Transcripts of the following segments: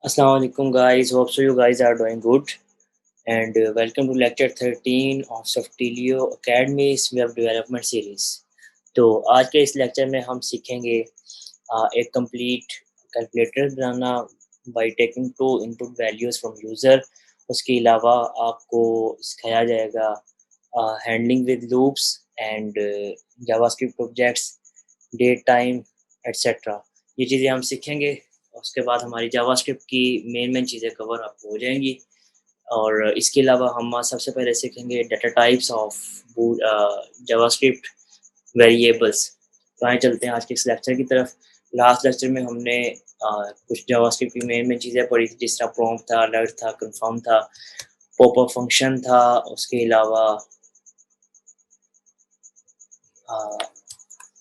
Assalamu alaikum guys, hope so you guys are doing good and welcome to lecture 13 of Softilio Academy's Web Development Series। तो आज के इस lecture में हम सीखेंगे एक कंप्लीट कैलकुलेटर बनाना by taking two input values from user. उसके अलावा आपको सिखाया जाएगा handling with loops and JavaScript objects, date time etcetera. ये चीज़ें हम सीखेंगे। उसके बाद हमारी जावास्क्रिप्ट की मेन चीज़ें कवर आपको हो जाएंगी। और इसके अलावा हम सबसे पहले सीखेंगे data types of JavaScript variables. तो आए चलते हैं आज के इस लेक्चर की तरफ। लास्ट लेक्चर में हमने कुछ जावास्क्रिप्ट की मेन चीज़ें पढ़ी थी, जिस तरह प्रॉम्प्ट था, अलर्ट था, कंफर्म था, पॉपअप फंक्शन था। उसके अलावा अ,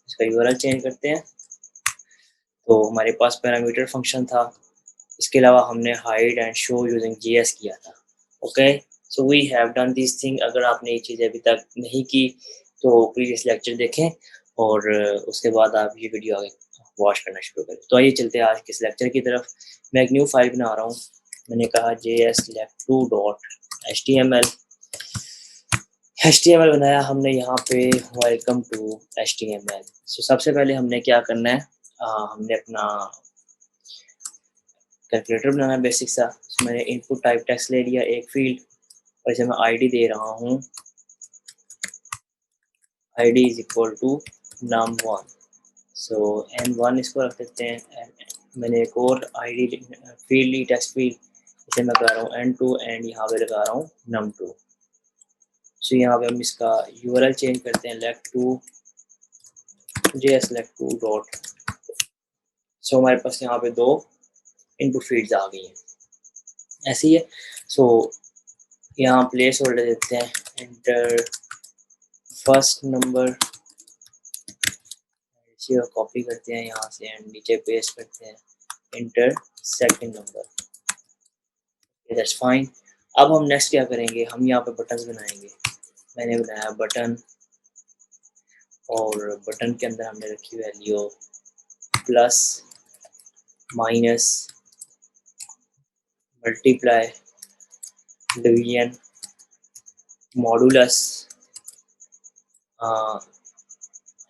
इसका यूआरएल चेंज करते हैं। तो हमारे पास पैरामीटर फंक्शन था। इसके अलावा हमने hide and show using JS किया था। Okay, so we have done this thing. अगर आपने ये चीज़ें अभी तक नहीं की तो प्रीवियस लेक्चर देखें और उसके बाद आप ये वीडियो आगे वॉच करना शुरू करें। तो आइए चलते हैं आज के इस लेक्चर की तरफ। मैं एक न्यू फाइल बना रहा हूँ। मैंने कहा jslab2.html। HTML बनाया हमने यहाँ पे, वेलकम टू HTML। सो सबसे पहले हमने क्या करना है, हमने अपना कैलकुलेटर बनाना है बेसिक सा। उसमें मैंने इनपुट टाइप टेक्स्ट ले लिया, एक फील्ड, और इसे मैं आईडी दे रहा हूँ। ID is equal to num1। So n1 इसको रख देते हैं। मैंने एक और आईडी फील्ड ली, टेक्स्ट फील्ड, इसे मैं लगा रहा हूँ n2 एंड यहाँ पे लगा रहा हूँ num2। सो यहाँ पे हम इसका यूआरएल चेंज करते हैं, lect2 jslect2 डॉट। सो हमारे पास यहाँ पे दो इनपुट फील्ड्स आ गई हैं, ऐसी है। सो यहाँ प्लेस होल्डर देते हैं, एंटर फर्स्ट नंबर, इसी को कॉपी करते हैं यहाँ से एंड नीचे पेस्ट करते हैं, enter second number. That's fine. अब हम नेक्स्ट क्या करेंगे, हम यहाँ पे बटन्स बनाएंगे। मैंने बनाया बटन, और बटन के अंदर हमने रखी value plus, minus, multiply, division, modulus,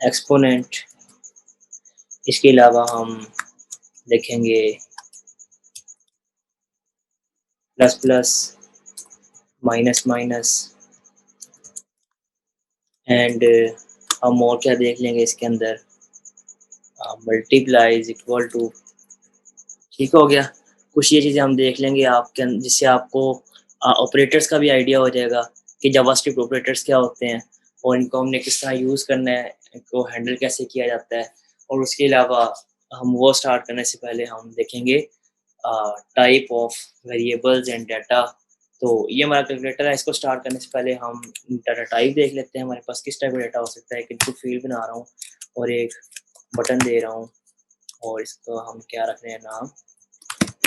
exponent. इसके अलावा हम देखेंगे plus plus, minus minus, and हम और क्या देख लेंगे इसके अंदर, मल्टीप्लाई इज इक्वल टू। ठीक हो गया। कुछ ये चीज़ें हम देख लेंगे आपके जिससे आपको ऑपरेटर्स का भी आइडिया हो जाएगा कि जावास्क्रिप्ट ऑपरेटर्स क्या होते हैं और इनको हमने किस तरह यूज़ करना है, इनको हैंडल कैसे किया जाता है। और उसके अलावा हम वो स्टार्ट करने से पहले हम देखेंगे type of variables and data. तो ये हमारा कैलकुलेटर है। इसको स्टार्ट करने से पहले हम डाटा टाइप देख लेते हैं, हमारे पास किस टाइप का डाटा हो सकता है। एक इनपुट फील्ड बना रहा हूँ और एक बटन दे रहा हूँ, और इसको हम क्या रख रहे हैं नाम,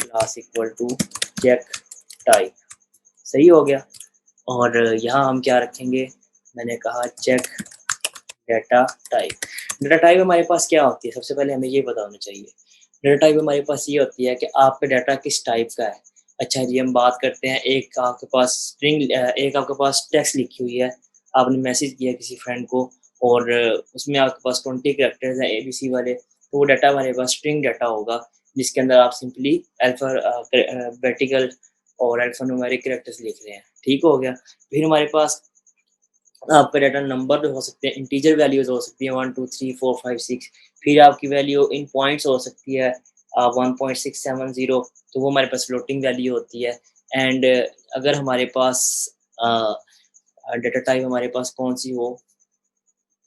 class equal to check type. सही हो गया। और यहाँ हम क्या रखेंगे, मैंने कहा check data type. Data type हमारे पास क्या होती है, सबसे पहले हमें ये पता होना चाहिए। डाटा टाइप हमारे पास ये होती है कि आपका डाटा किस टाइप का है। अच्छा जी, हम बात करते हैं, एक आपके पास स्ट्रिंग, एक आपके पास टेक्स्ट लिखी हुई है, आपने मैसेज किया किसी फ्रेंड को, और उसमें आपके पास 20 कैरेक्टर्स हैं एबीसी वाले। तो वो डाटा हमारे पास स्ट्रिंग डाटा होगा, जिसके अंदर आप सिंपली अल्फ़ाबेटिकल और अल्फ़ान्यूमेरिक कैरेक्टर्स लिख रहे हैं। ठीक हो गया। फिर हमारे पास आपका डाटा नंबर हो सकते हैं, इंटीजर वैल्यूज़ हो सकती है 1 2 3 4 5 6। फिर आपकी वैल्यू इन पॉइंट्स हो सकती है 1.670। तो वो हमारे पास फ्लोटिंग वैल्यू होती है। एंड अगर हमारे पास डाटा टाइप हमारे पास कौन सी हो,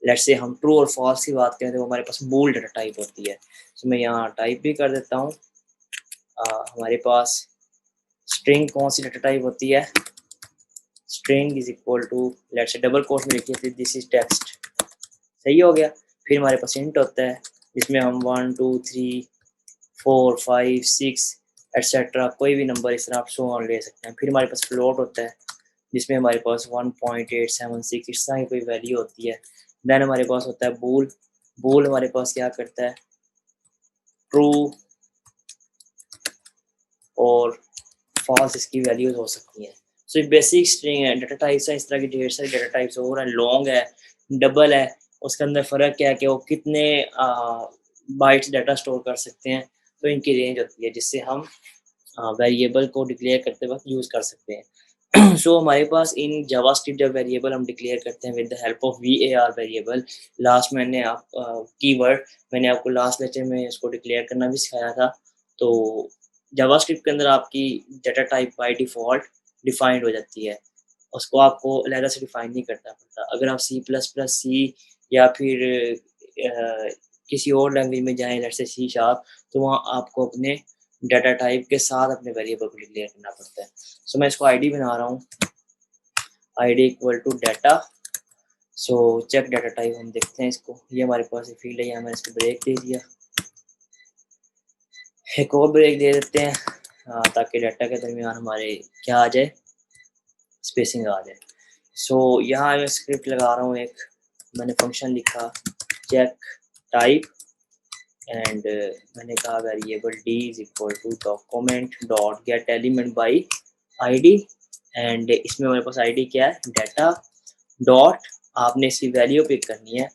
लेट्स से हम ट्रू और फॉल्स की बात करें, तो वो हमारे पास बूल डाटा टाइप होती है। तो मैं यहाँ टाइप भी कर देता हूँ। हमारे पास स्ट्रिंग कौन सी डाटा टाइप होती है, string is equal to, let's say double quotes में लिखिए दिस इज टेक्स्ट। सही हो गया। फिर हमारे पास इंट होता है, जिसमें हम 1 2 3 4 5 6 एटसेट्रा कोई भी नंबर इस तरह आप शो ऑन ले सकते हैं। फिर हमारे पास फ्लोट होता है, जिसमें हमारे पास 1.876 इस तरह की कोई वैल्यू होती है। देन हमारे पास होता है बूल। बूल हमारे पास क्या करता है, ट्रू और फॉल्स इसकी वैल्यूज हो सकती हैं। सो ये बेसिक स्ट्रिंग है, डाटा टाइप्स है, इस तरह की ढेर सारी डाटा टाइप्स और हैं, लॉन्ग है, डबल है, उसके अंदर फ़र्क क्या है कि वो कितने बाइट्स डाटा स्टोर कर सकते हैं, तो इनकी रेंज होती है जिससे हम वेरिएबल को डिक्लेयर करते वक्त यूज़ कर सकते हैं। सो हमारे पास इन जावास्क्रिप्ट जब वेरिएबल हम डिक्लेयर करते हैं with the help of var variable, last मैंने आप कीवर्ड मैंने आपको लास्ट लेक्चर में इसको डिक्लेयर करना भी सिखाया था। तो जावास्क्रिप्ट के अंदर आपकी data type by default defined हो जाती है। उसको आपको अलग से डिफाइन नहीं करना पड़ता। अगर आप सी प्लस प्लस सी या फिर किसी और लैंग्वेज में जाएँ जैसे सी शार्प, तो वहाँ आपको अपने डाटा टाइप के साथ अपने वेरिएबल को डिक्लेयर करना पड़ता है। सो मैं इसको आईडी बना रहा हूँ, ID equal to data. So check data type हम देखते हैं इसको। ये हमारे पास एक फील्ड है, यहाँ मैंने इसको ब्रेक दे दिया। एक और ब्रेक दे देते हैं ताकि डाटा के दरमियान हमारे क्या आ जाए, स्पेसिंग आ जाए। सो यहाँ मैं स्क्रिप्ट लगा रहा हूँ एक, मैंने फंक्शन लिखा चेक टाइप एंड मैंने कहा variable d is equal to document dot get element by ID and इसमें हमारे पास आईडी क्या है, डाटा डॉट आपने इसकी वैल्यू पिक करनी है,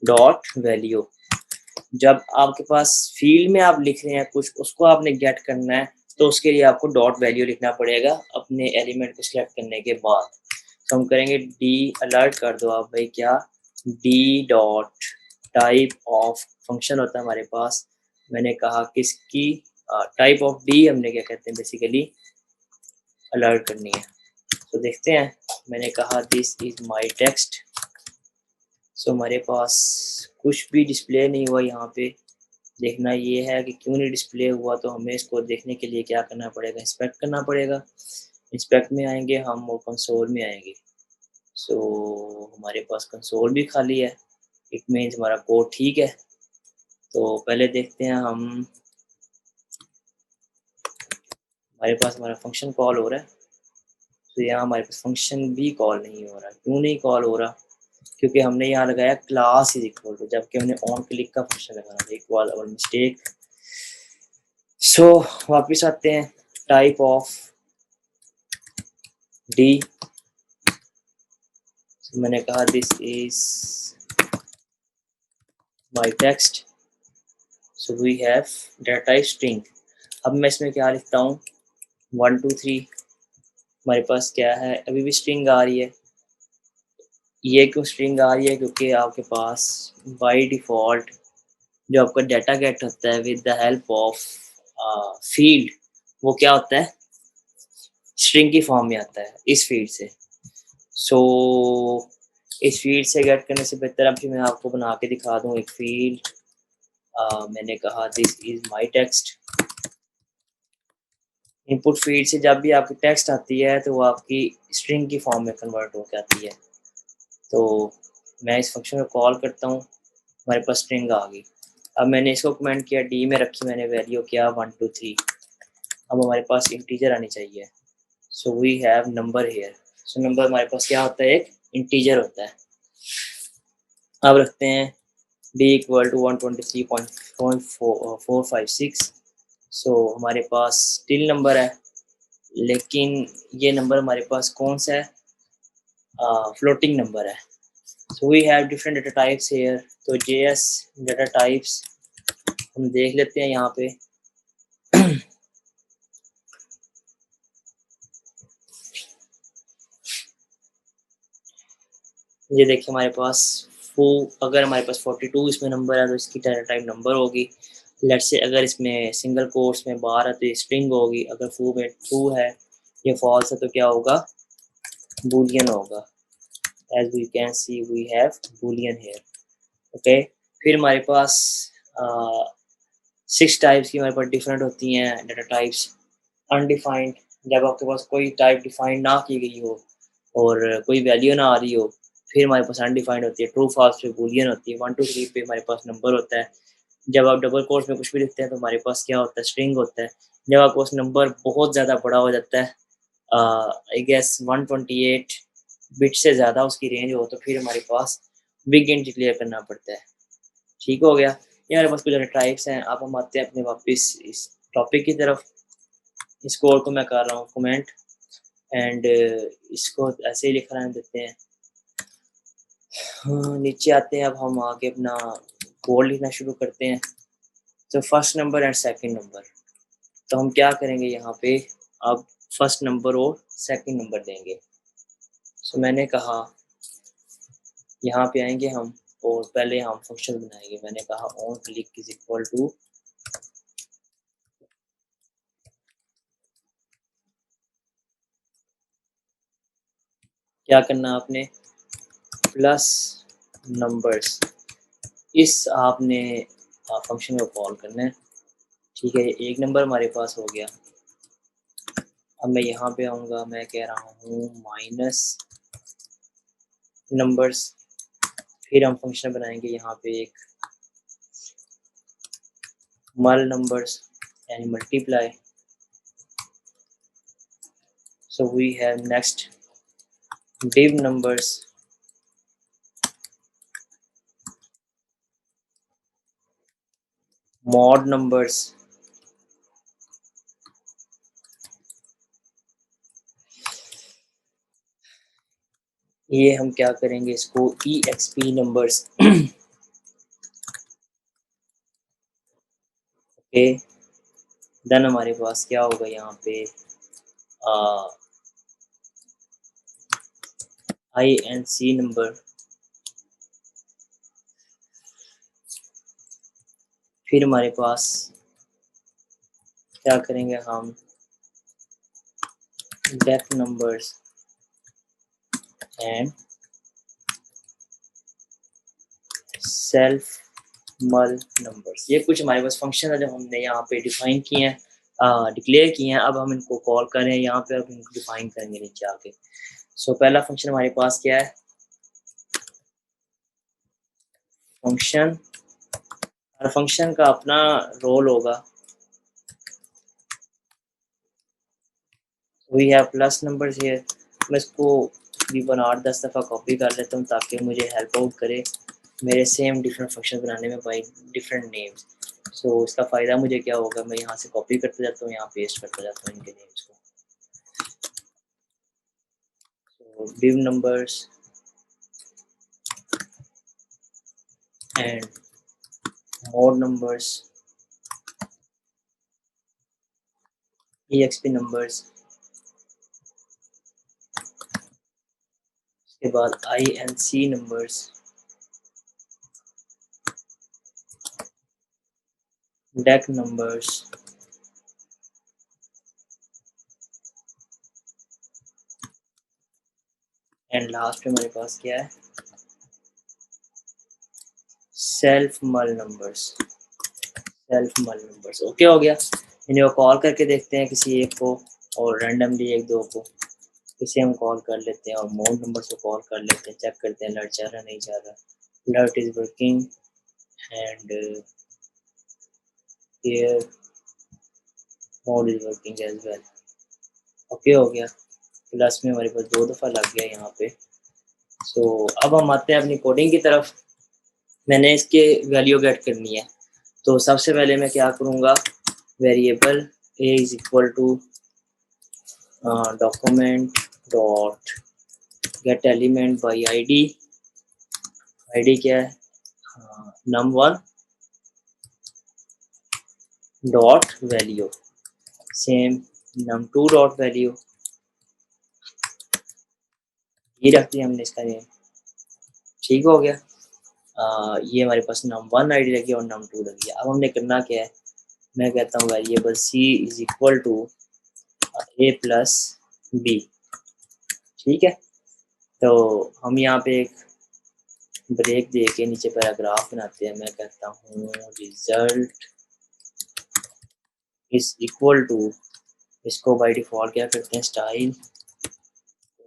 डॉट वैल्यू। जब आपके पास फील्ड में आप लिख रहे हैं कुछ, उसको आपने गेट करना है, तो उसके लिए आपको डॉट वैल्यू लिखना पड़ेगा अपने एलिमेंट को सिलेक्ट करने के बाद। तो हम करेंगे डी अलर्ट कर दो आप भाई, क्या D dot type of function होता है हमारे पास। मैंने कहा किसकी टाइप ऑफ डी हमने क्या कहते हैं बेसिकली अलर्ट करनी है। तो देखते हैं, मैंने कहा दिस इज माय टेक्स्ट। सो हमारे पास कुछ भी डिस्प्ले नहीं हुआ यहाँ पे। देखना ये है कि क्यों नहीं डिस्प्ले हुआ, तो हमें इसको देखने के लिए क्या करना पड़ेगा, इंस्पेक्ट करना पड़ेगा। इंस्पेक्ट में आएंगे हम और कंसोल में आएंगे। सो हमारे पास कंसोल भी खाली है, इट मीन्स हमारा कोड ठीक है। तो पहले देखते हैं हम, हमारे पास हमारा फंक्शन कॉल हो रहा है। तो यहाँ हमारे पास फंक्शन भी कॉल नहीं हो रहा। क्यों नहीं कॉल हो रहा, क्योंकि हमने यहाँ लगाया क्लास इज इक्वल टू, जबकि हमने ऑन क्लिक का फंक्शन लगाना था। इक्वल और मिस्टेक। सो वापस आते हैं, टाइप ऑफ डी। मैंने कहा this is my text. So we have data type string. अब मैं इसमें क्या लिखता हूँ, 1 2 3। हमारे पास क्या है, अभी भी स्ट्रिंग आ रही है। ये क्यों स्ट्रिंग आ रही है, क्योंकि आपके पास बाय डिफ़ॉल्ट जो आपका डाटा गेट होता है with the help of field, वो क्या होता है, स्ट्रिंग की फॉर्म में आता है इस फील्ड से। सो इस फील्ड से गेट करने से बेहतर अब मैं आपको बना के दिखा दूँ एक फील्ड। मैंने कहा this is my text. Input field से जब भी आपकी टेक्स्ट आती है तो वो आपकी स्ट्रिंग की फॉर्म में कन्वर्ट हो जाती है। तो मैं इस फंक्शन को कॉल करता हूँ, हमारे पास स्ट्रिंग आ गई। अब मैंने इसको कमेंट किया, डी में रखी मैंने वैल्यू क्या 1 2 3। अब हमारे पास इंटीजर आनी चाहिए। So we have number here. So number हमारे पास क्या होता है, एक इंटीजर होता है। अब रखते हैं डी इक्वल टू 123.456। सो हमारे पास स्टिल नंबर है, लेकिन ये नंबर हमारे पास कौन सा है, फ्लोटिंग नंबर है। So we have different data types here. तो जेएस डाटा टाइप्स हम देख लेते हैं यहाँ पे। ये देखिए हमारे पास फू, अगर हमारे पास 42 इसमें नंबर है तो इसकी डाटा टाइप नंबर होगी। लेट्स से अगर इसमें सिंगल कोट्स में बार है तो ये स्ट्रिंग होगी। अगर फू में ट्रू है, ये फॉल्स है, तो क्या होगा, बूलियन होगा। As we can see we have boolean here. Okay, फिर हमारे पास 6 टाइप्स की हमारे पास डिफरेंट होती हैं डाटा टाइप्स। अनडिफाइंड, जब आपके पास कोई टाइप डिफाइंड ना की गई हो और कोई वैल्यू ना आ रही हो, फिर हमारे पास अनडिफाइंड होती है। ट्रू फॉल्स पे बूलियन होती है। 1 2 3 पे हमारे पास नंबर होता है। जब आप डबल कोट्स में कुछ भी लिखते हैं तो हमारे पास क्या होता है, स्ट्रिंग होता है। जब आपके पास नंबर बहुत ज़्यादा बड़ा हो जाता है, आई गेस 128 बिट से ज़्यादा उसकी रेंज हो, तो फिर हमारे पास बिग इंट डिक्लेयर करना पड़ता है। ठीक हो गया। ये हमारे पास कुछ टाइप्स हैं। अब हम आते हैं अपने वापस इस टॉपिक की तरफ। इस कोड को मैं कर रहा हूँ कमेंट एंड इसको ऐसे ही लिख रहने देते हैं। हाँ, नीचे आते हैं, अब हम आगे अपना कोड लिखना शुरू करते हैं। तो first number and second number, तो हम क्या करेंगे यहाँ पे, अब फर्स्ट नंबर और सेकंड नंबर देंगे। सो मैंने कहा यहाँ पे आएंगे हम और पहले हम फंक्शन बनाएंगे। मैंने कहा on click is equal to, क्या करना आपने, प्लस नंबर्स, इस आपने फंक्शन को कॉल करना है। ठीक है, एक नंबर हमारे पास हो गया। अब मैं यहाँ पे आऊँगा, मैं कह रहा हूँ माइनस नंबर्स, फिर हम फंक्शन बनाएंगे यहाँ पे एक मल नंबर्स यानी multiply. So we have next div numbers, mod numbers, ये हम क्या करेंगे इसको exp numbers। ओके, देन हमारे पास क्या होगा यहाँ पे inc नंबर, फिर हमारे पास क्या करेंगे हम def numbers एंड सेल्फ मल नंबर्स। ये कुछ हमारे पास फंक्शन है जो हमने यहाँ पे डिफाइन किए हैं, डिक्लेयर किए हैं। अब हम इनको कॉल करें यहाँ पे, अब इनको डिफाइन करेंगे नीचे आके। सो पहला फंक्शन हमारे पास क्या है, फंक्शन, हर फंक्शन का अपना रोल होगा। We have plus numbers here. मैं इसको तकरीबन 8-10 दफ़ा कॉपी कर लेता हूँ ताकि मुझे हेल्प आउट करे मेरे सेम डिफरेंट फंक्शन बनाने में बाई डिफरेंट नेम्स। सो इसका फ़ायदा मुझे क्या होगा, मैं यहाँ से कॉपी करते जाता हूँ, यहाँ पेस्ट करते जाता हूँ इनके नेम्स को। सो div numbers and mod numbers, exp numbers, उसके बाद inc numbers, dec numbers, and last में हमारे पास क्या है, सेल्फ मल नंबर्स, सेल्फ मल नंबर्स। ओके हो गया। इन्हें कॉल करके देखते हैं किसी एक को, और रैंडमली एक दो को इसे हम कॉल कर लेते हैं और मोड नंबर को कॉल कर लेते हैं, चेक करते हैं लर्ट चल रहा नहीं चल रहा। Alert is working and here mode is working as well. Okay हो गया, प्लस में हमारे पास 2 दफ़ा लग गया यहाँ पे। सो अब हम आते हैं अपनी कोडिंग की तरफ। मैंने इसके वैल्यू गेट करनी है, तो सबसे पहले मैं क्या करूँगा, variable a is equal to document dot get element by id। id क्या है, num1 dot value, same num2 dot value, ये रख दिया हमने इसका नेम। ठीक हो गया। ये हमारे पास num1 id लगी और num2 लगी। अब हमने करना क्या है, मैं कहता हूँ variable c is equal to a plus b। ठीक है, तो हम यहाँ पे एक ब्रेक दे के नीचे पैराग्राफ बनाते हैं। मैं कहता हूँ रिजल्ट इज इक्वल टू, इसको बाय डिफॉल्ट क्या करते हैं, स्टाइल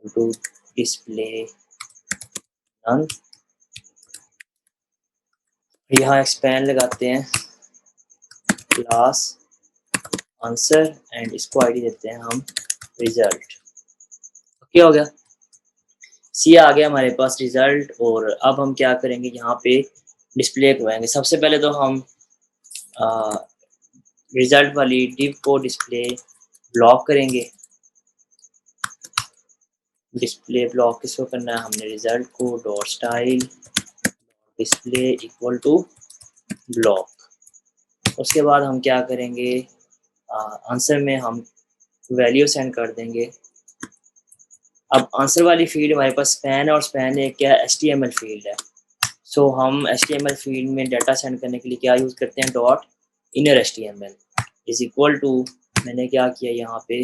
टू डिस्प्ले नन। यहाँ एक्सपैंड लगाते हैं क्लास आंसर एंड इसको आईडी देते हैं हम रिजल्ट। ओके हो गया, सी आ गया हमारे पास रिजल्ट। और अब हम क्या करेंगे, यहाँ पे डिस्प्ले करवाएंगे। सबसे पहले तो हम रिजल्ट वाली डिव को डिस्प्ले ब्लॉक करेंगे। डिस्प्ले ब्लॉक किसको करना है, हमने रिजल्ट को dot style display equal to block. उसके बाद हम क्या करेंगे, आंसर में हम वैल्यू सेंड कर देंगे। अब आंसर वाली फील्ड हमारे पास स्पैन और स्पैन एक क्या HTML फील्ड है। सो हम HTML फील्ड में डाटा सेंड करने के लिए क्या यूज़ करते हैं, dot inner HTML is equal to, मैंने क्या किया यहाँ पे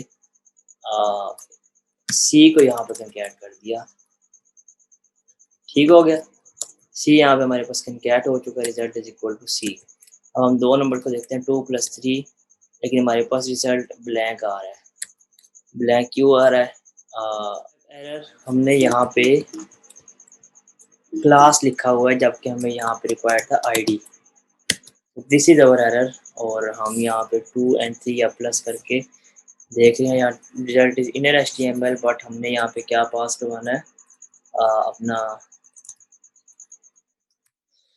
सी को यहाँ पर कंकैट कर दिया। ठीक हो गया, सी यहाँ पे हमारे पास कंकैट हो चुका है, रिजल्ट इज इक्वल टू सी। अब हम दो नंबर को देखते हैं 2 + 3, लेकिन हमारे पास रिजल्ट ब्लैंक आ रहा है। ब्लैंक क्यों आ रहा है, एरर हमने यहाँ पे क्लास लिखा हुआ है जबकि हमें यहाँ पे रिक्वायर्ड था ID. This is our error, और हम यहाँ पे 2 और 3 या प्लस करके देख रहे हैं यहाँ result is inner HTML, but हमने यहाँ पे क्या पास करवाना है, अपना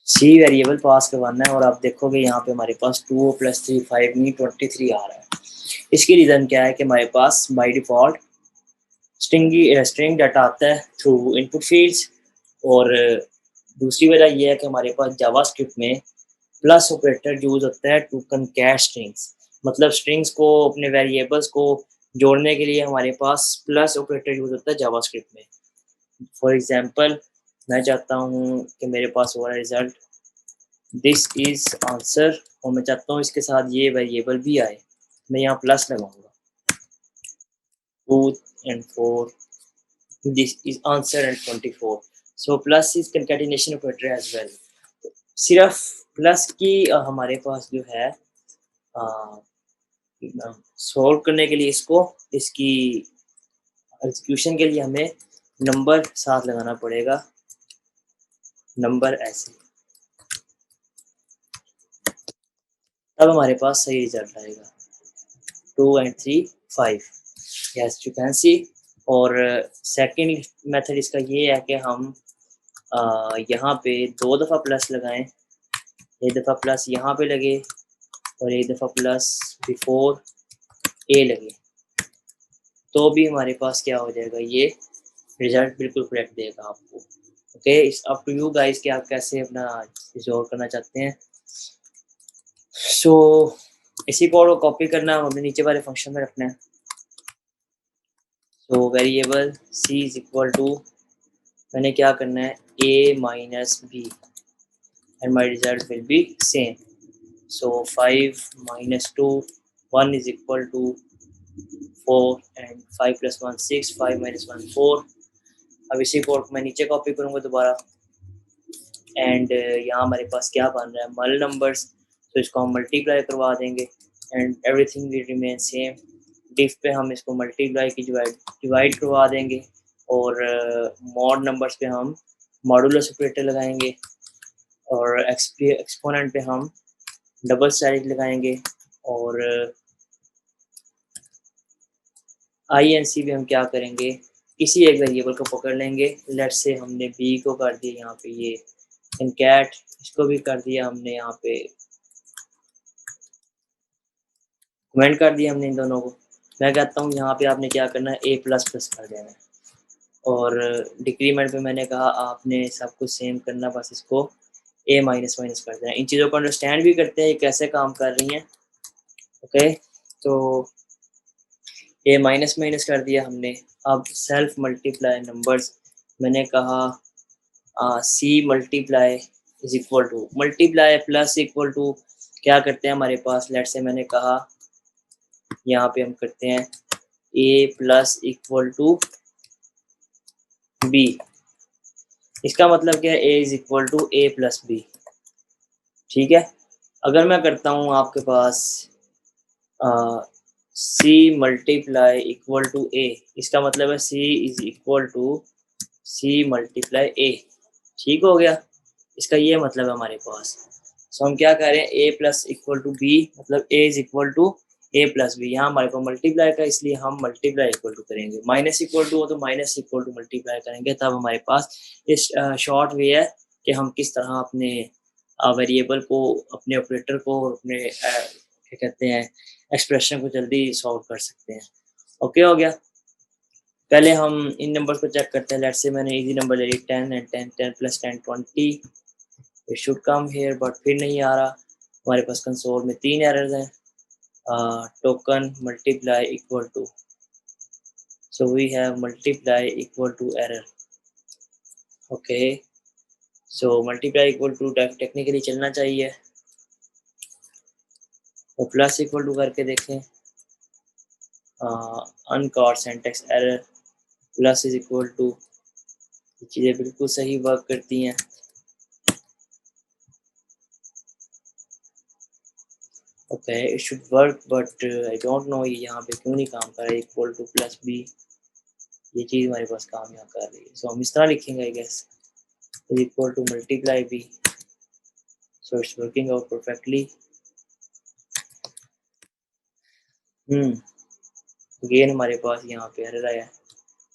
सी वेरिएबल पास करवाना है। और आप देखोगे यहाँ पे हमारे पास 2 + 3 5 नहीं 23 आ रहा है। इसकी रीज़न क्या है कि हमारे पास बाय डिफ़ॉल्ट स्ट्रिंग डाटा आता है थ्रू इनपुट फील्ड्स, और दूसरी वजह ये है कि हमारे पास जावास्क्रिप्ट में प्लस ऑपरेटर यूज़ होता है टू कंकैट स्ट्रिंग्स। मतलब स्ट्रिंग्स को अपने वेरिएबल्स को जोड़ने के लिए हमारे पास प्लस ऑपरेटर यूज़ होता है जावास्क्रिप्ट में। फॉर एग्जांपल मैं चाहता हूँ कि मेरे पास हो रहा है रिजल्ट दिस इज आंसर, और मैं चाहता हूँ इसके साथ ये वेरिएबल भी आए, मैं यहाँ प्लस लगाऊंगा 2 और 4, this is answer and 24। So plus is concatenation operator as well. सिर्फ प्लस की हमारे पास जो है सॉल्व करने के लिए इसको इसकी एग्जीक्यूशन के लिए हमें नंबर साथ लगाना पड़ेगा, नंबर ऐसे, तब हमारे पास सही रिजल्ट आएगा। 2 और 3 5, यस यू कैन सी। और सेकंड मेथड इसका ये है कि हम यहाँ पे 2 दफ़ा प्लस लगाएं, एक दफ़ा प्लस यहाँ पे लगे और एक दफ़ा प्लस बिफोर ए लगे, तो भी हमारे पास क्या हो जाएगा, ये रिजल्ट बिल्कुल करेक्ट देगा आपको। Okay, it's up to you guys कि आप कैसे अपना रिजॉल्व करना चाहते हैं। सो इसी कोड को कॉपी करना, हमने नीचे वाले फंक्शन में रखना है। So variable C is equal to, मैंने क्या करना है, a minus b and my result will be same. So 5 minus 2 1 is equal to 4 and 5 plus 1 6, 5 minus 1 4। अब इसी कोड को मैं नीचे कॉपी करूँगा दोबारा, एंड यहाँ हमारे पास क्या बन रहा है, मल नंबर्स, तो इसको हम मल्टीप्लाई करवा देंगे and everything will remain same. Diff पे हम इसको मल्टीप्लाई की डिवाइड करवा देंगे, और मॉड नंबर्स पे हम मॉडुलस ऑपरेटर लगाएंगे, और एक्सपोनेंट पे हम डबल स्टैटिक लगाएंगे, और INC भी हम क्या करेंगे, किसी एक वेरिएबल को पकड़ लेंगे। लेट्स से हमने बी को कर दिया यहाँ पे ये कंकैट, इसको भी कर दिया हमने यहाँ पे कमेंट कर दिया हमने इन दोनों को। मैं कहता हूँ यहाँ पे आपने क्या करना है, A++ कर देना है, और डिक्रीमेंट पे मैंने कहा आपने सब कुछ सेम करना, बस इसको A माइनस कर देना। इन चीज़ों को अंडरस्टैंड भी करते हैं ये कैसे काम कर रही हैं। ओके, तो A माइनस कर दिया हमने। अब सेल्फ मल्टीप्लाई नंबर्स, मैंने कहा C multiply is equal to, multiply plus equal to क्या करते हैं हमारे पास, लेट से मैंने कहा यहाँ पे हम करते हैं A+ इक्वल टू B। इसका मतलब क्या है, A is equal to A+B। ठीक है, अगर मैं करता हूँ आपके पास C multiply equal to A, इसका मतलब है C is equal to C multiply A। ठीक हो गया, इसका ये मतलब है हमारे पास। सो हम क्या कह रहे हैं, A+ इक्वल टू B, मतलब A is equal to A+B। यहाँ हमारे पास मल्टीप्लाई का, इसलिए हम मल्टीप्लाई इक्वल टू करेंगे। माइनस इक्वल टू हो तो माइनस इक्वल टू मल्टीप्लाई करेंगे, तब हमारे पास इस शॉर्ट वे है कि हम किस तरह अपने वेरिएबल को, अपने ऑपरेटर को, अपने क्या कहते हैं एक्सप्रेशन को जल्दी सॉल्व कर सकते हैं। ओके हो गया? पहले हम इन नंबर्स को चेक करते हैं। लेट्स से मैंने इजी नंबर ले ली 10 and 10, 10 plus 10 20। It should come here but फिर नहीं आ रहा। हमारे पास कंसोल में 3 एरर्स हैं। Token multiply equal to, so we have multiply equal to error. Okay, so multiply equal to technically चलना चाहिए, तो प्लस इक्वल टू करके देखें। Uncaught syntax error, plus is equal to, चीज़ें बिल्कुल सही वर्क करती हैं। Okay, it should work but I don't know ये यहाँ पे क्यों नहीं काम कर रहा है। इक्वल टू प्लस बी, ये चीज़ हमारे पास काम यहाँ कर रही है। सो हम इस तरह लिखेंगे I guess, is equal to multiply B, so it's working out perfectly. Again हमारे पास यहाँ पे एरर आया है।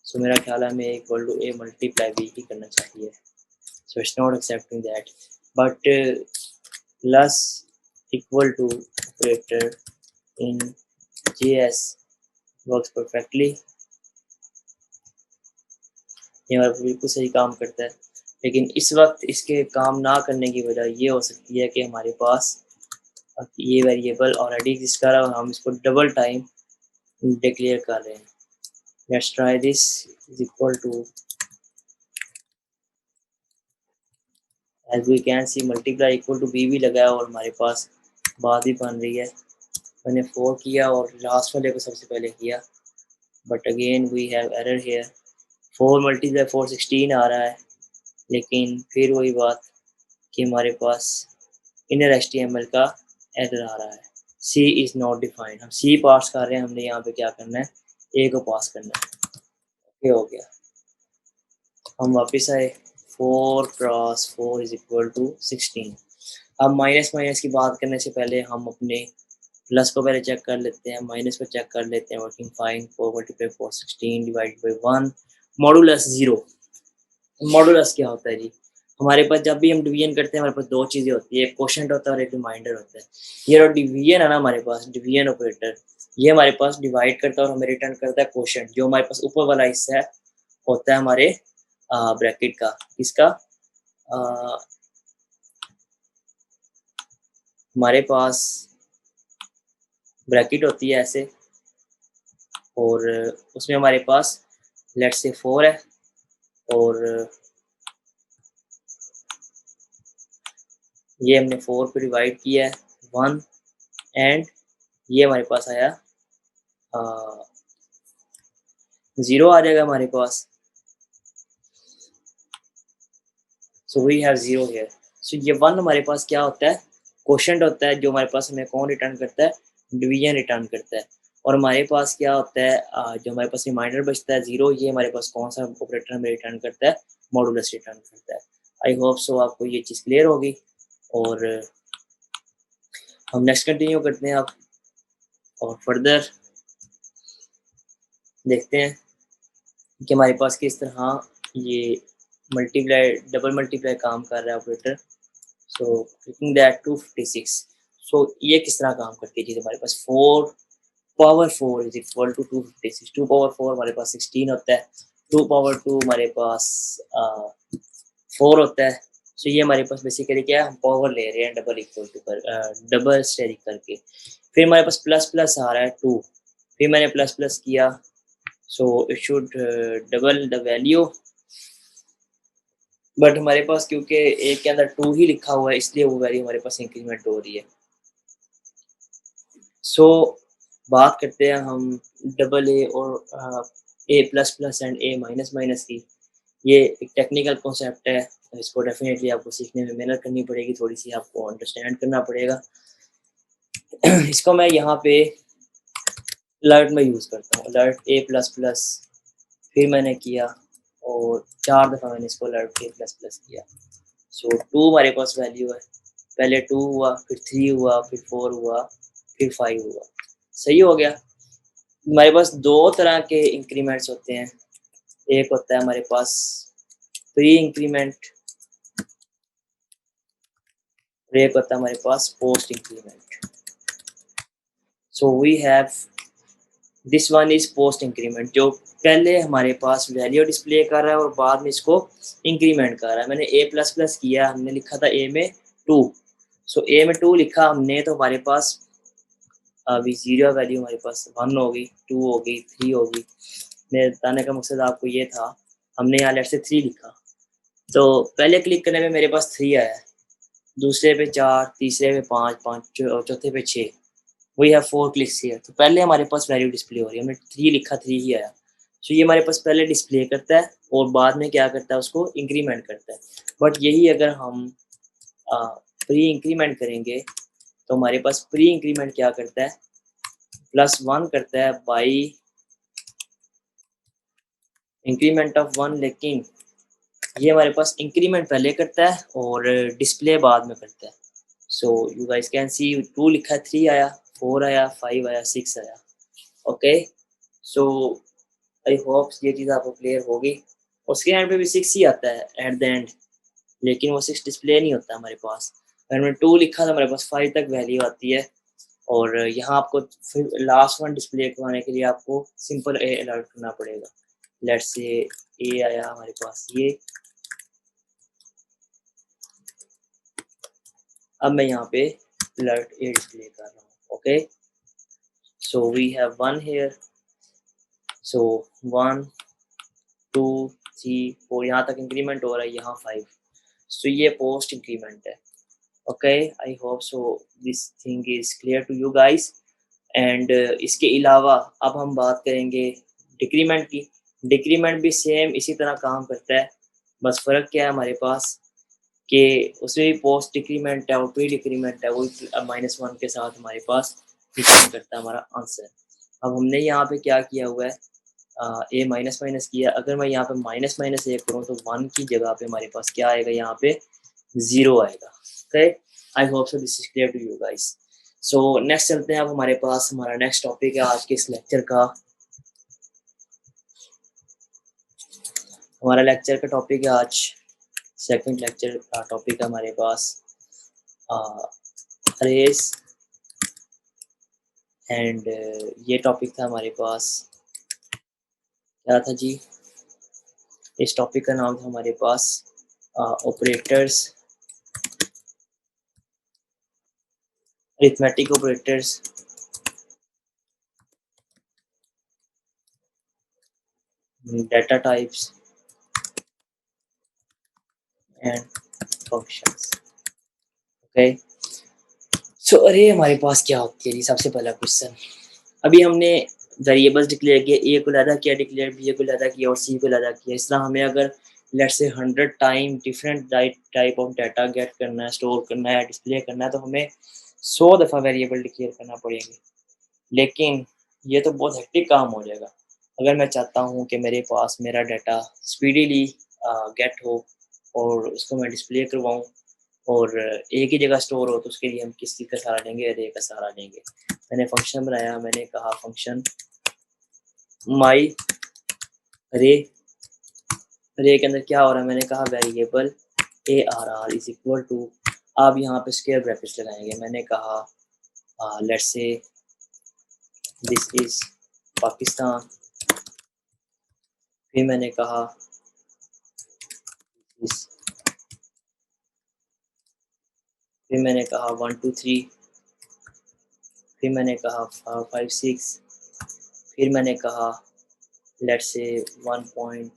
सो मेरा ख्याल है हमें equal to A multiply B ही करना चाहिए। So it's not accepting that, but plus equal to operator in JS works perfectly. ये हमारा बिल्कुल सही काम करता है, लेकिन इस वक्त इसके काम ना करने की वजह ये हो सकती है कि हमारे पास ये वेरिएबल ऑलरेडी एग्जिस्ट कर रहा है और हम इसको डबल टाइम डिक्लेयर कर रहे हैं। Let's try this, is equal to, as we can see multiply equal to B भी लगाया और हमारे पास बात भी बन रही है। मैंने 4 किया और लास्ट वाले को सबसे पहले किया, but again we have error here. 4 multiply 4 16 आ रहा है, लेकिन फिर वही बात कि हमारे पास इनर HTML का एरर आ रहा है। C इज नॉट डिफाइंड, हम C पास कर रहे हैं, हमने यहाँ पे क्या करना है, A को पास करना है। ये हो गया, हम वापस आए, 4 क्रॉस 4 इज इक्वल टू 16। अब माइनस माइनस की बात करने से पहले हम अपने प्लस को पहले चेक कर लेते हैं, माइनस को चेक कर लेते हैं। Working fine, 4 multiply 4 16 divided by 1 modulus 0। Modulus क्या होता है जी? हमारे पास जब भी हम डिवीजन करते हैं हमारे पास दो चीज़ें होती है, एक क्वोशंट होता है और एक रिमाइंडर होता है। ये जो डिवीजन है ना हमारे पास, डिवीजन ऑपरेटर, ये हमारे पास डिवाइड करता है और हमें रिटर्न करता है क्वोशंट, जो हमारे पास ऊपर वाला हिस्सा है होता है हमारे ब्रैकेट का। किसका? हमारे पास ब्रैकेट होती है ऐसे, और उसमें हमारे पास लेट्स से 4 है, और ये हमने 4 को डिवाइड किया है 1, एंड ये हमारे पास आया 0 आ जाएगा हमारे पास। So we have 0 here. सो ये 1 हमारे पास क्या होता है, क्वोशंट होता है, जो हमारे पास हमें कौन रिटर्न करता है, डिवीजन रिटर्न करता है। और हमारे पास क्या होता है, जो हमारे पास रिमाइंडर बचता है 0, ये हमारे पास कौन सा ऑपरेटर हमें रिटर्न करता है, मॉडुलस रिटर्न करता है। आई होप सो आपको ये चीज़ क्लियर होगी, और हम नेक्स्ट कंटिन्यू करते हैं अब, और फर्दर देखते हैं कि हमारे पास किस तरह ये मल्टीप्लाई, डबल मल्टीप्लाई काम कर रहा है operator. So clicking that 256, so ये किस तरह काम करती है चीज़। हमारे पास 4 power 4 is equal to 256। 2 power 4 हमारे पास 16 होता है, 2 पावर 2 हमारे पास 4 होता है। सो ये हमारे पास बेसिकली क्या है, हम पावर ले रहे हैं डबल इक्वल टू कर, डबल स्टेरिक करके। फिर हमारे पास प्लस प्लस आ रहा है 2, फिर मैंने प्लस प्लस किया, so it should double the value, but हमारे पास क्योंकि एक के अंदर 2 ही लिखा हुआ है, इसलिए वो वैल्यू हमारे पास इंक्रीमेंट हो रही है। सो बात करते हैं हम डबल ए और A plus plus and A minus minus की। ये एक टेक्निकल कॉन्सेप्ट है, इसको डेफिनेटली आपको सीखने में मेहनत करनी पड़ेगी, थोड़ी सी आपको अंडरस्टैंड करना पड़ेगा। इसको मैं यहाँ पे अलर्ट में यूज़ करता हूँ, अलर्ट ए प्लस प्लस, फिर मैंने किया और 4 दफ़ा मैंने इसको अलर्ट ए प्लस प्लस किया। सो 2 हमारे पास वैल्यू है, पहले 2 हुआ, फिर 3 हुआ, फिर 4 हुआ, फिर 5 हुआ। सही हो गया। हमारे पास 2 तरह के इंक्रीमेंट्स होते हैं, एक होता है हमारे पास प्री इंक्रीमेंट, और एक होता है हमारे पास post increment. So we have this one is post increment, जो पहले हमारे पास वैल्यू डिस्प्ले कर रहा है और बाद में इसको इंक्रीमेंट कर रहा है। मैंने ए प्लस प्लस किया, हमने लिखा था ए में 2, सो ए में 2 लिखा हमने, तो हमारे पास अभी जीरो वैल्यू हमारे पास 1 होगी, 2 होगी, 3 होगी। मेरे बताने का मकसद आपको ये था, हमने यहाँ लेट्स से 3 लिखा, तो पहले क्लिक करने में मेरे पास 3 आया, दूसरे पे 4, तीसरे पे 5, चौथे पे 6। वी हैव 4 क्लिक्स हियर, तो पहले हमारे पास वैल्यू डिस्प्ले हो रही है, हमने 3 लिखा, 3 ही आया। सो ये हमारे पास पहले डिस्प्ले करता है और बाद में क्या करता है, उसको इंक्रीमेंट करता है। बट यही अगर हम प्री इंक्रीमेंट करेंगे, तो हमारे पास प्री इंक्रीमेंट क्या करता है, +1 करता है बाई इंक्रीमेंट ऑफ 1, लेकिन ये हमारे पास इंक्रीमेंट पहले करता है और डिस्प्ले बाद में करता है। So you guys can see 2 लिखा है, 3 आया, 4 आया, 5 आया, 6 आया। ओके, सो आई होप ये चीज़ आपको क्लियर होगी। उसके एंड पे भी 6 ही आता है एट द एंड, लेकिन वो 6 डिस्प्ले नहीं होता हमारे पास। अगर मैंने 2 लिखा तो हमारे पास 5 तक वैल्यू आती है, और यहाँ आपको फिर लास्ट वन डिस्प्ले करवाने के लिए आपको सिंपल ए अलर्ट करना पड़ेगा। लेट्स से ए आया हमारे पास ये, अब मैं यहाँ पे अलर्ट ए डिस्प्ले कर रहा हूँ। Okay, so we have 1 here, so 1 2 3 4 यहाँ तक इंक्रीमेंट हो रहा है, यहाँ 5। सो ये पोस्ट इंक्रीमेंट है। Okay, I hope so this thing is clear to you guys. And इसके अलावा अब हम बात करेंगे डिक्रीमेंट की। डिक्रीमेंट भी सेम इसी तरह काम करता है, बस फ़र्क क्या है हमारे पास कि उसमें भी पोस्ट डिक्रीमेंट है और प्री डिक्रीमेंट है, वही -1 के साथ हमारे पास रिटर्न करता है हमारा आंसर। अब हमने यहाँ पे क्या किया हुआ है, ए माइनस माइनस किया। अगर मैं यहाँ पे माइनस माइनस ए करूँ तो 1 की जगह पे हमारे पास क्या आएगा, यहाँ पे 0 आएगा। Okay, I hope so this is clear to you guys. So next चलते हैं, अब हमारे पास हमारा नेक्स्ट टॉपिक है आज के इस लेक्चर का। हमारा लेक्चर का टॉपिक है आज, सेकंड लेक्चर का टॉपिक है हमारे पास अरेज, एंड ये टॉपिक था हमारे पास, क्या था जी, इस टॉपिक का नाम था हमारे पास operators, arithmetic operators, data types and functions. Okay, so अरे हमारे पास क्या होती है जी, सबसे पहला क्वेश्चन। अभी हमने वेरिएबल्स डिक्लेयर किए, ए को लैदा किया डिक्लेयर, बी को लैदा किया और सी को लैदा किया। इस तरह हमें अगर let's say 100 time different type of data get करना है, स्टोर करना है, डिस्प्ले करना है, तो हमें 100 दफ़ा वेरिएबल डिक्लेयर करना पड़ेंगे। लेकिन ये तो बहुत हेक्टिक काम हो जाएगा। अगर मैं चाहता हूँ कि मेरे पास मेरा डाटा स्पीडीली गेट हो और उसको मैं डिस्प्ले करवाऊँ और एक ही जगह स्टोर हो, तो उसके लिए हम किस चीज़ का सहारा लेंगे, अरे का सहारा लेंगे। मैंने फंक्शन बनाया, मैंने कहा फंक्शन माई अरे, अरे के अंदर क्या हो रहा है, मैंने कहा variable A R R is equal to, आप यहाँ पे स्क्वायर ब्रैकेट्स लगाएंगे। मैंने कहा लेट्स से दिस इज पाकिस्तान, फिर मैंने कहा इस, फिर मैंने कहा 1 2 3, फिर मैंने कहा 5 6, फिर मैंने कहा लेट्स से 1 पॉइंट,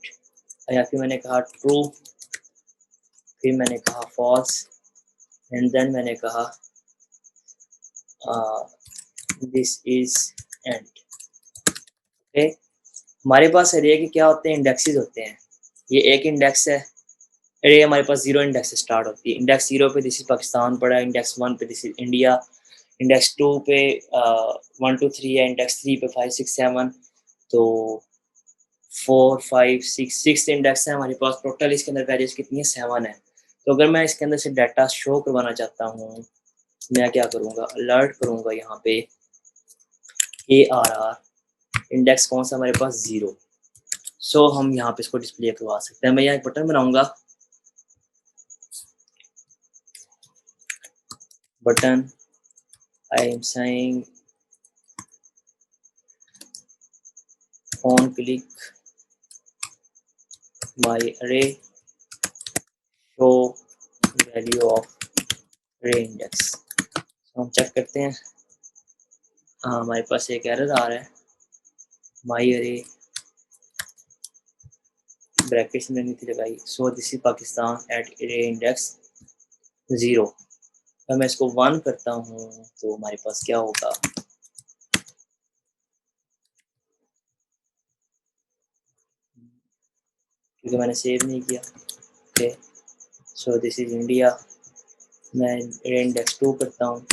या फिर मैंने कहा ट्रू, फिर मैंने कहा फॉल्स, एंड देन मैंने कहा दिस इज एंड। ओके, हमारे पास अरे के क्या होते हैं, इंडेक्सेस होते हैं। ये एक इंडेक्स है, अरे हमारे पास 0 इंडेक्स से स्टार्ट होती है। इंडेक्स 0 पे दिस इज पाकिस्तान पड़ा है, इंडेक्स 1 पे दिस इज इंडिया, इंडेक्स 2 पे 1 2 3 है, इंडेक्स 3 पे 5 6 7, तो 4 5 6 6 इंडेक्स है हमारे पास टोटल। इसके अंदर वैल्यूज कितनी है, 7 है। तो अगर मैं इसके अंदर से डाटा शो करवाना चाहता हूँ, मैं क्या करूँगा, अलर्ट करूँगा यहाँ पे ए आर आर, इंडेक्स कौन सा हमारे पास, 0। सो हम यहाँ पे इसको डिस्प्ले करवा सकते हैं। मैं यहाँ एक बटन बनाऊंगा, button I am saying on click my array show value of array index। तो हम चेक करते हैं, हाँ हमारे पास एक एरर आ रहा है, माई अरे ब्रैकेट्स में नहीं थी लगाई, so this is Pakistan at array index 0। अगर मैं इसको 1 करता हूँ तो हमारे पास क्या होगा, क्योंकि मैंने सेव नहीं किया। Okay, so this is India, मैं अरे इंडेक्स 2 करता हूँ,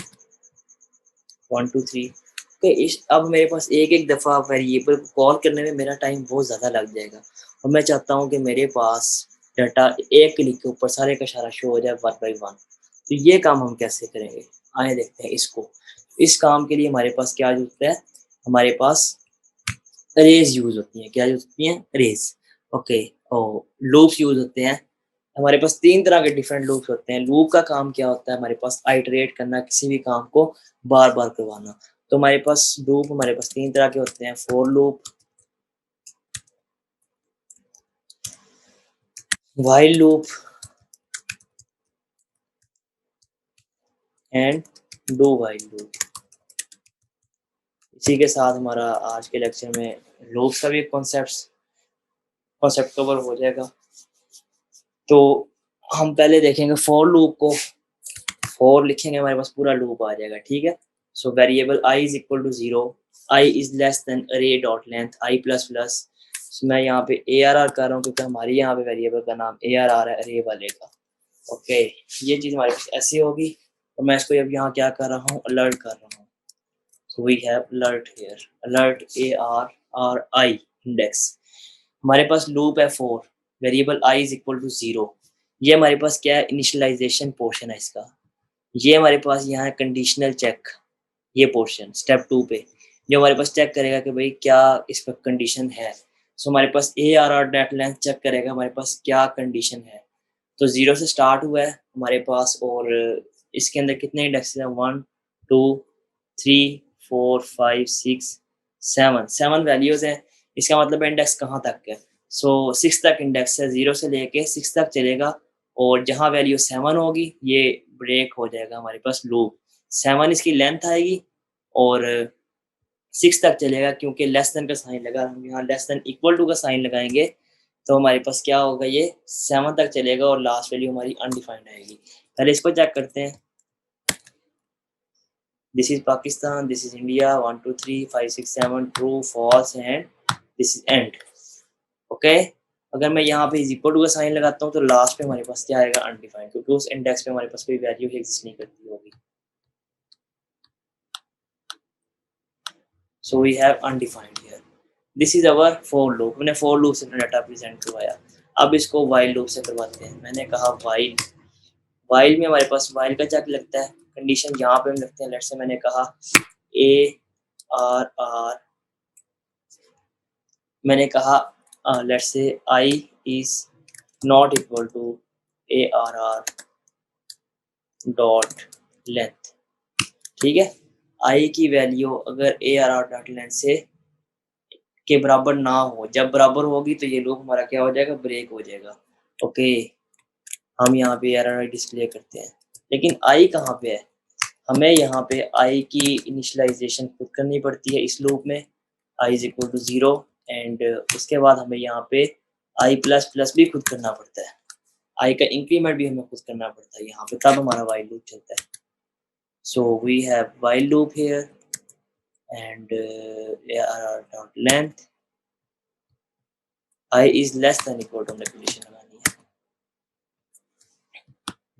1 2 3। ओके, इस अब मेरे पास एक एक दफ़ा वेरिएबल को कॉल करने में मेरा टाइम बहुत ज़्यादा लग जाएगा, और मैं चाहता हूँ कि मेरे पास डाटा एक क्लिक के ऊपर सारे का सारा शो हो जाए 1 बाई 1। तो ये काम हम कैसे करेंगे, आइए देखते हैं इसको। इस काम के लिए हमारे पास क्या यूज़ होता है, हमारे पास अरेज यूज़ होती हैं। क्या यूज़ होती हैं, अरेज। ओके, और लूप्स यूज़ होते हैं। हमारे पास 3 तरह के डिफरेंट लूप्स होते हैं। लूप का काम क्या होता है, हमारे पास आइटरेट करना, किसी भी काम को बार-बार करवाना। तो हमारे पास लूप हमारे पास 3 तरह के होते हैं, for loop, while loop and do while loop. इसी के साथ हमारा आज के लेक्चर में लूप्स का भी कॉन्सेप्ट कवर हो जाएगा। तो हम पहले देखेंगे फॉर लूप को। फॉर लिखेंगे हमारे पास पूरा लूप आ जाएगा, ठीक है। So variable i is equal to 0, i is less than array dot length i plus plus. मैं यहाँ पे ARR कर रहा हूँ क्योंकि हमारे यहाँ पे वेरिएबल का नाम ARR है, अरे वाले का। ओके, ये चीज़ हमारे पास ऐसी होगी, और मैं इसको अब यहाँ क्या कर रहा हूँ, अलर्ट कर रहा हूँ। So we have alert here, alert ARRI index. हमारे पास लूप है 4, variable i is equal to 0। ये हमारे पास क्या है, इनिशियलाइजेशन पोर्शन है इसका। ये हमारे पास यहाँ है कंडीशनल चेक, ये पोर्शन स्टेप 2 पे जो हमारे पास चेक करेगा कि भाई क्या इस पर कंडीशन है। सो हमारे पास ARR डेट लेंथ चेक करेगा हमारे पास क्या कंडीशन है। तो 0 से स्टार्ट हुआ है हमारे पास, और इसके अंदर कितने इंडेक्सेस हैं, 1 2 3 4 5 6 7 वैल्यूज़ हैं। इसका मतलब इंडेक्स कहाँ तक है, सो 6 तक इंडेक्स है, 0 से लेके 6 तक चलेगा, और जहाँ वैल्यू 7 होगी ये ब्रेक हो जाएगा हमारे पास लूप। 7 इसकी लेंथ आएगी, और 6 तक चलेगा, क्योंकि लेस देन का साइन लगा, हम यहाँ लेस देन इक्वल टू का साइन लगाएँगे, तो हमारे पास क्या होगा, ये 7 तक चलेगा, और लास्ट वैल्यू हमारी अनडिफाइंड आएगी। पहले इसको चेक करते हैं। This is Pakistan, this is India, 1 2 3 5 6 7 true, false and this is end. Okay, अगर मैं यहाँ पे इज़ इक्वल टू का साइन लगाता हूँ, तो लास्ट पे हमारे पास क्या आएगा, अनडिफाइंड, क्योंकि उस इंडेक्स पे हमारे पास कोई वैल्यू ही एक्जिस्ट नहीं करती होगी। So we have undefined here. This is our for loop, हमने फॉर लूप से अपना डाटा प्रेजेंट करवाया। अब इसको वाइल लूप से करवाते हैं। मैंने कहा वाइल, वाइल में हमारे पास वाइल का चेक लगता है, कंडीशन यहाँ पे हम लगते हैं। लेट्स से मैंने कहा ARR, मैंने कहा let's say I is not equal to ARR dot length, ठीक है। I की वैल्यू अगर ARR डॉट लेंथ से के बराबर ना हो, जब बराबर होगी तो ये लूप हमारा क्या हो जाएगा, ब्रेक हो जाएगा। ओके, हम यहाँ पे एरर डिस्प्ले करते हैं, लेकिन आई कहाँ पे है, हमें यहाँ पे आई की इनिशियलाइजेशन खुद करनी पड़ती है इस लूप में। I is equal to 0, and उसके बाद हमें यहाँ पे आई प्लस प्लस भी खुद करना पड़ता है, आई का इंक्रीमेंट भी हमें खुद करना पड़ता है यहाँ पे, तब हमारा वाइल लूप चलता है। So we have while loop here, and ARR dot length I is less than equal to, हमने कंडीशन लगानी है,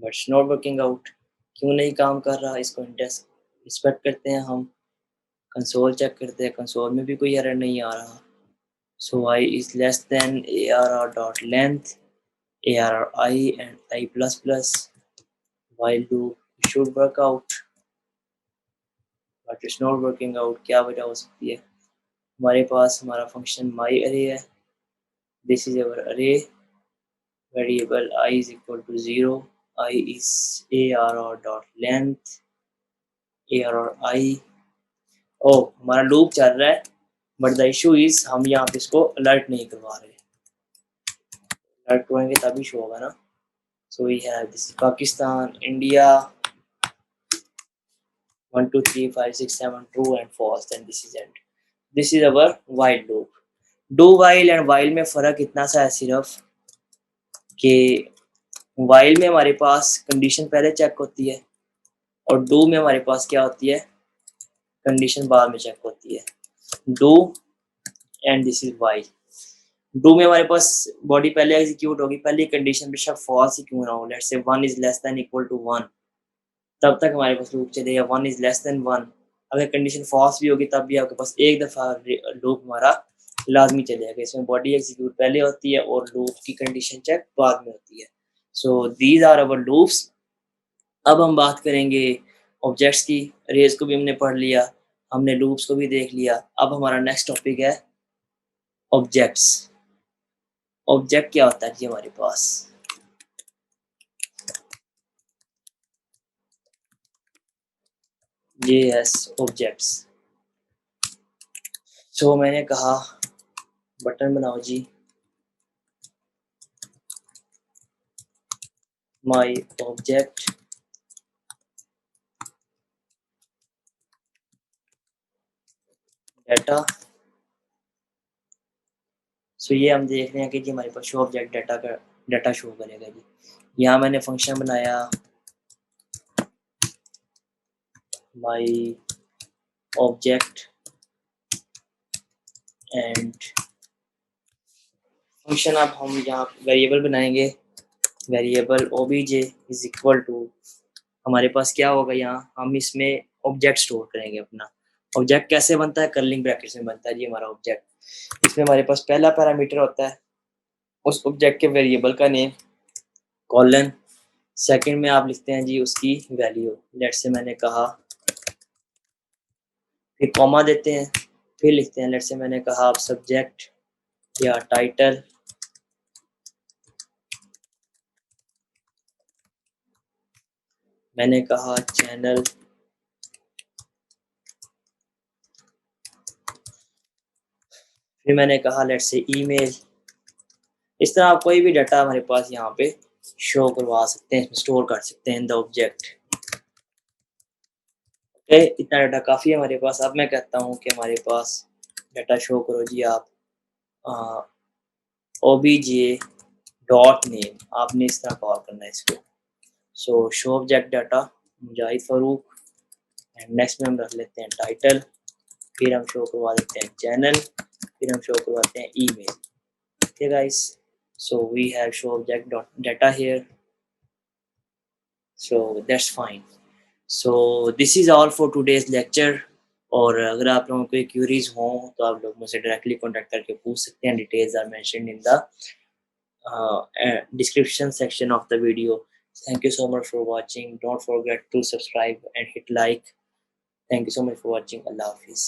but it's not working out. क्यों नहीं काम कर रहा, इसको इंस्पेक्ट करते हैं हम, कंसोल चेक करते हैं, कंसोल में भी कोई एरर नहीं आ रहा। सो I is less than ARR dot length ARRI and I plus plus, while loop should work out but it's not working out। क्या वजह हो सकती है, हमारे पास हमारा फंक्शन my array है, this is our array, variable I is equal to 0, I is ARR dot length ARRI। ओ, हमारा loop चल रहा है, बट द इशू इज हम यहाँ पे इसको अलर्ट नहीं करवा रहे, अलर्ट करेंगे तभी शो होगा ना। So we have this Pakistan, India, 1 2 3 5 6 7 true and false, and this is end. This is our while loop. Do while and while में फ़र्क इतना सा है सिर्फ कि while में हमारे पास कंडीशन पहले चेक होती है और do में हमारे पास क्या होती है, कंडीशन बाद में चेक होती है। do and this is while. do में हमारे पास बॉडी पहले एग्जीक्यूट होगी, पहली कंडीशन बेशक फॉल्स ही क्यों ना हो, let's say 1 is less than equal to 1, तब तक हमारे पास लूप चलेगा। 1 इज लेस देन 1, अगर कंडीशन फॉल्स भी होगी तब भी आपके पास एक दफ़ा लूप हमारा लाजमी चलेगा। इसमें बॉडी एग्जीक्यूट पहले होती है और लूप की कंडीशन चेक बाद में होती है। So these are our loops. अब हम बात करेंगे ऑब्जेक्ट्स की। रेज को भी हमने पढ़ लिया, हमने लूप्स को भी देख लिया। अब हमारा नेक्स्ट टॉपिक है ऑब्जेक्ट्स। ऑब्जेक्ट क्या होता है जी हमारे पास? JS objects. सो मैंने कहा बटन बनाओ जी, माय ऑब्जेक्ट डाटा। सो ये हम देख रहे हैं कि जी हमारे पास शो ऑब्जेक्ट डाटा का डाटा शो करेगा जी। यहाँ मैंने फंक्शन बनाया माय ऑब्जेक्ट एंड फंक्शन। अब हम यहाँ वेरिएबल बनाएंगे, variable obj is equal to, हमारे पास क्या होगा, यहाँ हम इसमें ऑब्जेक्ट स्टोर करेंगे अपना। ऑब्जेक्ट कैसे बनता है? कर्लिंग ब्रैकेट्स में बनता है जी हमारा ऑब्जेक्ट। इसमें हमारे पास पहला पैरामीटर होता है उस ऑब्जेक्ट के वेरिएबल का नेम, कॉलन। सेकंड में आप लिखते हैं जी उसकी वैल्यू, लेट्स से मैंने कहा, फिर कॉमा देते हैं, फिर लिखते हैं लेट्स से मैंने कहा आप सब्जेक्ट या टाइटल, मैंने कहा चैनल, फिर मैंने कहा लेट्स से ईमेल। इस तरह आप कोई भी डाटा हमारे पास यहाँ पे शो करवा सकते हैं, स्टोर कर सकते हैं इन द ऑब्जेक्ट। ओके, इतना डाटा काफ़ी है हमारे पास। अब मैं कहता हूँ कि हमारे पास डाटा शो करो जी आप obj डॉट नेम, आपने इस तरह कॉल करना है इसको। सो show object data Mujahid Farooq, and next में हम रख लेते हैं टाइटल, फिर हम शो करवा देते हैं चैनल, फिर हम शो करवाते हैं email. Okay guys, so we have show object dot data here, so that's fine. So this is all for today's lecture. और अगर आप लोगों को कोई क्यूरीज हों तो आप लोग मुझसे डायरेक्टली कॉन्टैक्ट करके पूछ सकते हैं। Details are mentioned in the description section of the video. Thank you so much for watching. Don't forget to subscribe and hit like. Thank you so much for watching. Allah Hafiz.